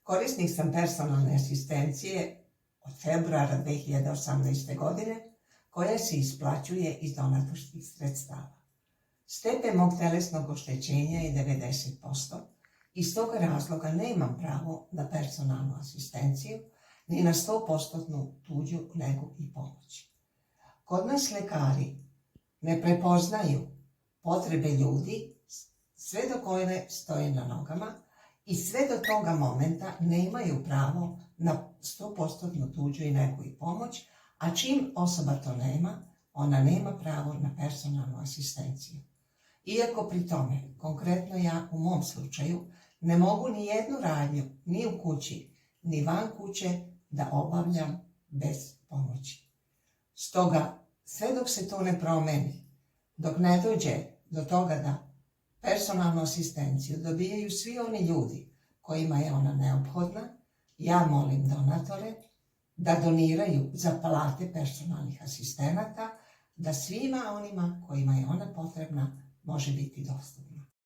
Korisnik sam personalne asistencije od februara 2018. godine, koja se isplaćuje iz donatorskih sredstava. Stepen mog telesnog oštećenja je 90%, iz toga razloga nemam pravo na personalnu asistenciju ni na 100% tuđu negu i pomoć. Kod nas lekari ne prepoznaju potrebe ljudi sve dok one stoje na nogama i sve do toga momenta nemaju pravo na 100% tuđu i negu i pomoć, a čim osoba to nema, ona nema pravo na personalnu asistenciju. Iako pri tome, konkretno ja u mom slučaju, ne mogu ni jednu radnju, ni u kući, ni van kuće da obavljam bez pomoći. Stoga, sve dok se to ne promeni, dok ne dođe do toga da personalnu asistenciju dobijaju svi oni ljudi kojima je ona neophodna, ja molim donatore da doniraju za plate personalnih asistenata, da svima onima kojima je ona potrebna može biti dostupna.